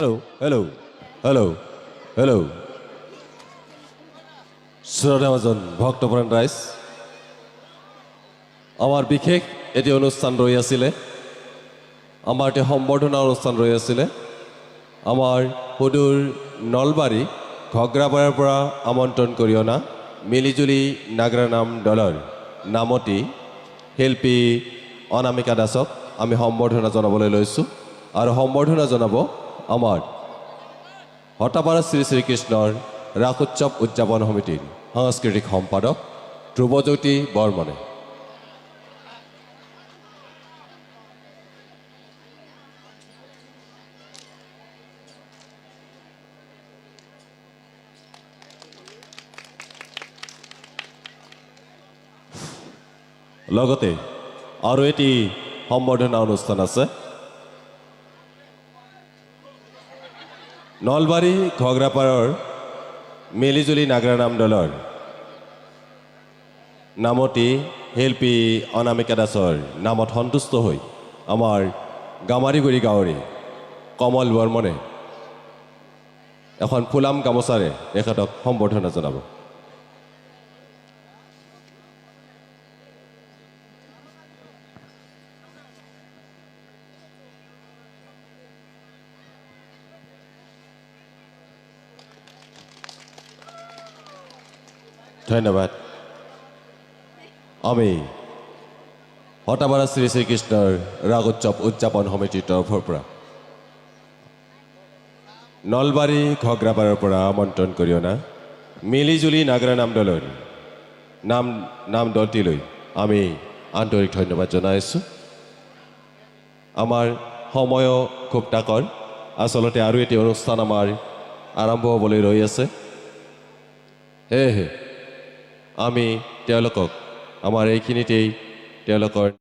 Hello' hello' hello' শ্রোতাভাজন ভক্তপ্রাণ রাইজ আমার বিশেষ এটি অনুষ্ঠান রয়ে আছিলে আমার এটি সম্বর্ধনা অনুষ্ঠান রয়ে আছিলে আমার সুদূর নলবাৰী ঘগ্ৰাপাৰাৰ পৰা আমন্ত্ৰণ কৰি অনা মিলিজুলি নাগৰা নাম দলৰ নামতি শিল্পী অনামিকা দাসক আমি সম্বৰ্ধনা জনাবলৈ লৈছোঁ আৰু সম্বৰ্ধনা জনাব আমাৰ হতাপাৰা শ্ৰী শ্ৰীকৃষ্ণৰ ৰাস উৎসৱ উদযাপন সমিতিৰ সাংস্কৃতিক সম্পাদক ধ্ৰুৱজ্যোতি বৰ্মনে। লগতে আৰু এটি সম্বৰ্ধনা অনুষ্ঠান আছে নলবাৰী ঘগ্ৰাপাৰাৰ মিলিজুলি নাগৰা নাম দলৰ নামতি শিল্পী অনামিকা দাসৰ নামত সন্তুষ্ট হৈ আমাৰ গামাৰিগুৰি গাঁৱৰে কমল বৰ্মনে এখন ফুলাম গামোচাৰে তেখেতক সম্বৰ্ধনা জনাব। ধন্যবাদ। আমি হতাপাৰা শ্ৰী শ্ৰীকৃষ্ণৰ ৰাস উৎসৱ উদযাপন সমিতিৰ তৰফৰ পৰা নলবাৰী ঘগ্ৰাপাৰাৰ পৰা আমন্ত্ৰণ কৰি অনা মিলিজুলি নাগৰা নাম দলৰ নাম দলটিলৈ আমি আন্তৰিক ধন্যবাদ জনাইছোঁ। আমাৰ সময়ো খুব তাকৰ, আচলতে আৰু এটি অনুষ্ঠান আমাৰ আৰম্ভ হ'বলৈ ৰৈ আছে। সেয়েহে আমি তেওঁলোকক আমাৰ এইখিনিতেই তেওঁলোকৰ